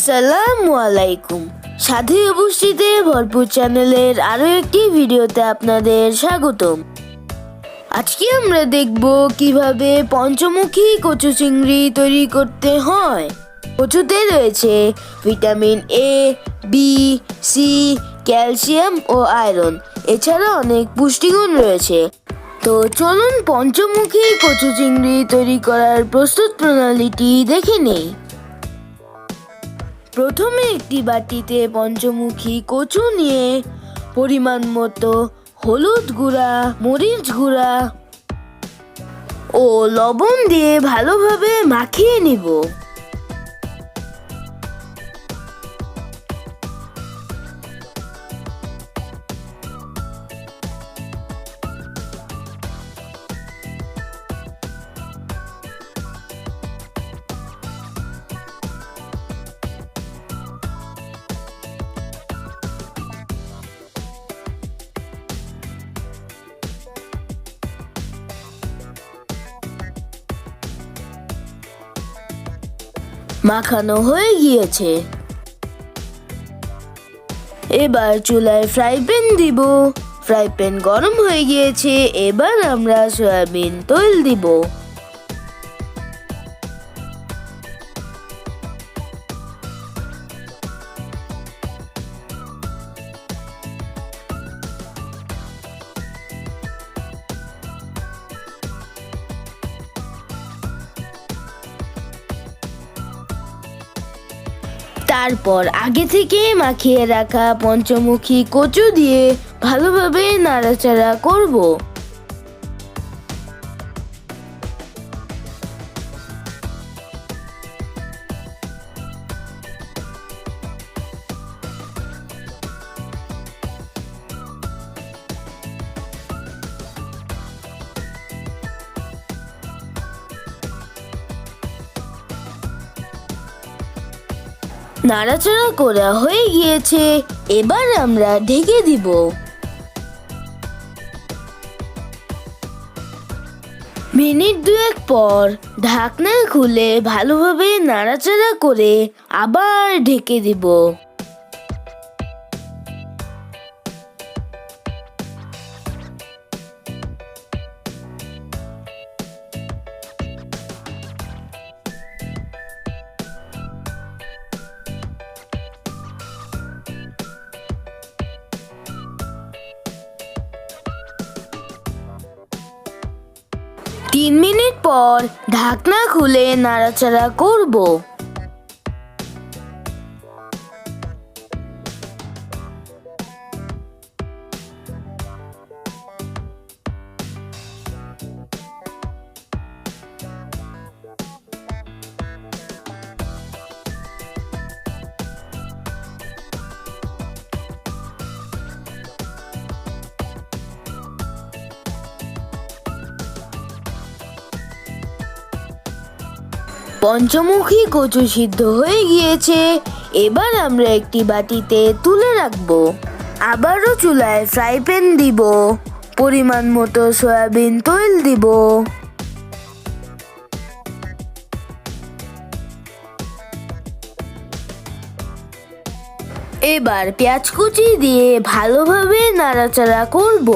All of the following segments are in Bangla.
আসসালামু আলাইকুম। সাথে উপস্থিতে ভরপুর চ্যানেলের আরো একটি ভিডিওতে আপনাদের স্বাগতম। আজকে আমরা দেখব কিভাবে পঞ্চমুখী কচু চিংড়ি তৈরি করতে হয়। কচুতে রয়েছে vitamin A, B, C, calcium ও আয়রন, এছাড়া অনেক পুষ্টিগুণ রয়েছে। তো চলুন পঞ্চমুখী কচু চিংড়ি তৈরি করার প্রস্তুত প্রণালীটি দেখে নেই। প্রথমে একটি বাটিতে পঞ্চমুখী কচু নিয়ে পরিমাণ মতো হলুদ গুঁড়া, মরিচ গুঁড়া ও লবণ দিয়ে ভালোভাবে মাখিয়ে নিব। মাখানো হয়ে গিয়েছে। এবার চুলায় ফ্রাই প্যান দিব। ফ্রাই প্যান গরম হয়ে গিয়েছে। এবার আমরা সয়াবিন তেল দিব। তারপর আগে থেকে মাখিয়ে রাখা পঞ্চমুখী কচু দিয়ে ভালোভাবে নাড়াচাড়া করব। নাড়াচাড়া করা হয়ে গিয়েছে। এবার আমরা ঢেকে দিব। মিনিট দুয়েক পর ঢাকনা খুলে ভালোভাবে নাড়াচাড়া করে আবার ঢেকে দিব। তিন মিনিট পর ঢাকনা খুলে নাড়াচাড়া করব। পঞ্চমুখী কচু সিদ্ধ হয়ে গিয়েছে। এবার আমরা একটি বাটিতে তুলে রাখবো। আবারও চুলায় ফ্রাই প্যান দিব। পরিমাণ মতো সয়াবিন তেল দিব। এবার পেঁয়াজ কুচি দিয়ে ভালোভাবে নাড়াচাড়া করব।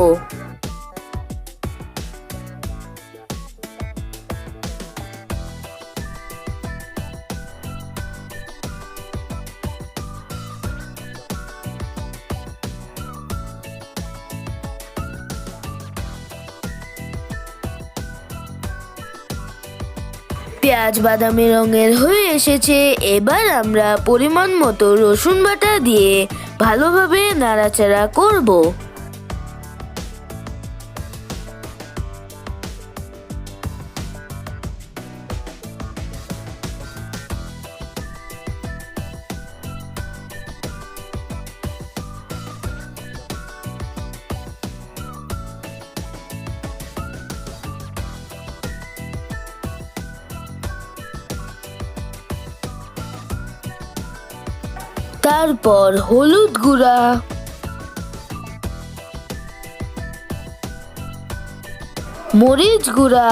পেঁয়াজ বাদামি রঙের হয়ে এসেছে। এবার আমরা পরিমাণ মতো রসুন বাটা দিয়ে ভালোভাবে নাড়াচাড়া করব। তারপর হলুদ গুঁড়া, মরিচ গুঁড়া,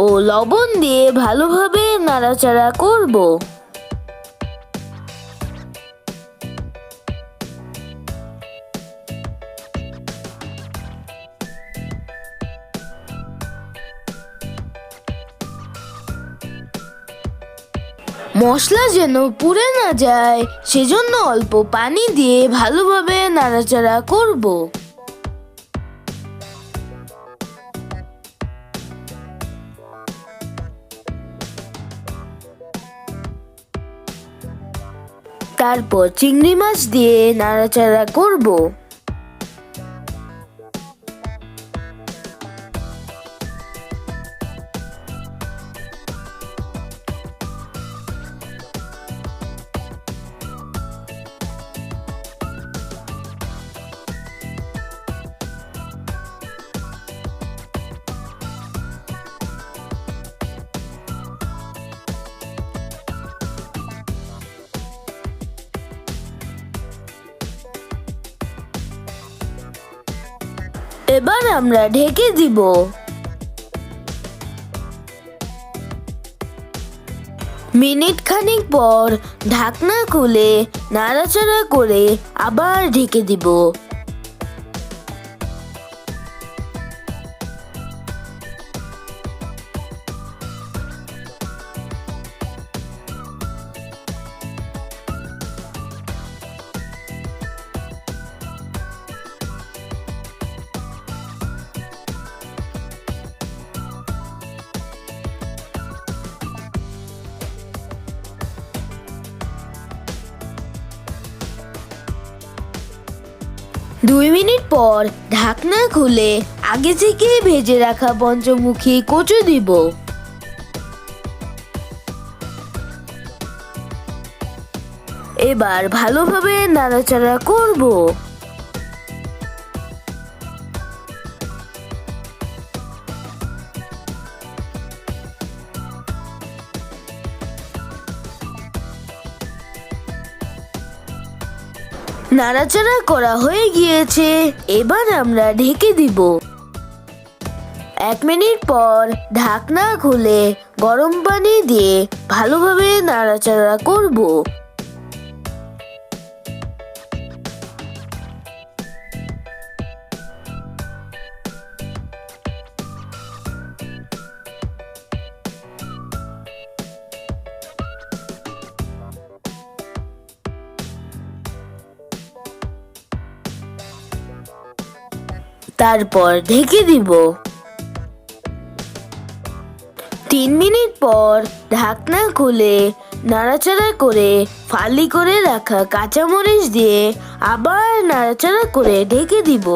ও লবণ দিয়ে ভালোভাবে নাড়াচাড়া করব। মশলা যেন পুড়ে না যায় সেজন্য অল্প পানি দিয়ে ভালোভাবে নাড়াচাড়া করব। তারপর চিংড়ি মাছ দিয়ে নাড়াচাড়া করব। এবার আমরা ঢেকে দিব। মিনিট খানিক পর ঢাকনা খুলে নাড়াচাড়া করে আবার ঢেকে দিব। দুই মিনিট পর ঢাকনা খুলে আগে থেকে ভেজে রাখা পঞ্চমুখী কচু দিব। এবার ভালোভাবে নাড়াচাড়া করব। নাড়াচাড়া করা হয়ে গিয়েছে, এবার আমরা ঢেকে দিব। 1 মিনিট পর ঢাকনা খুলে গরম পানি দিয়ে ভালোভাবে নাড়াচাড়া করব। তারপর ঢেকে দিব। 3 মিনিট পর ঢাকনা খুলে নাড়াচাড়া করে ফালি করে রাখা কাঁচামরিচ দিয়ে আবার নাড়াচাড়া করে ঢেকে দিব।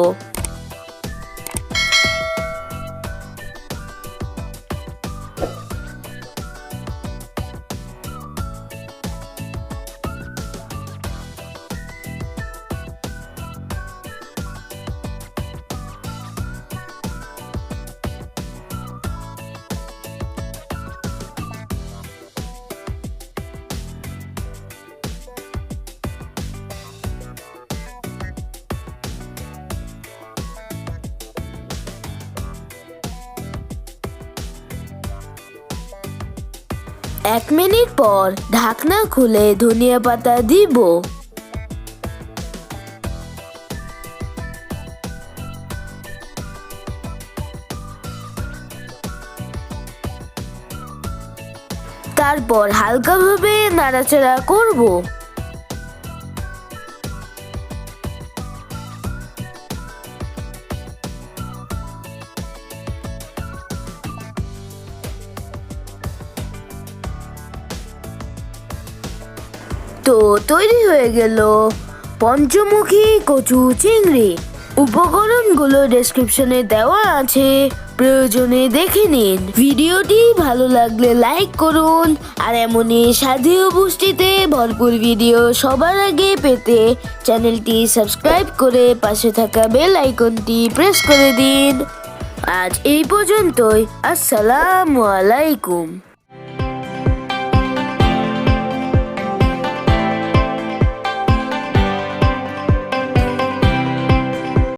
এক মিনিট পর ঢাকনা খুলে ধনিয়া পাতা দিব। তারপর হালকাভাবে নাড়াচাড়া করব। তো তৈরি হয়ে গেল পঞ্চমুখী কচু চিংড়ি। উপকরণগুলো ডেসক্রিপশনে দেওয়া আছে, প্রয়োজনে দেখে নিন। ভিডিওটি ভালো লাগলে লাইক করুন, আর এমনই স্বাদে ও পুষ্টিতে ভরপুর ভিডিও সবার আগে পেতে চ্যানেলটি সাবস্ক্রাইব করে পাশে থাকা বেল আইকনটি প্রেস করে দিন। আজ এই পর্যন্তই। আসসালামু আলাইকুম।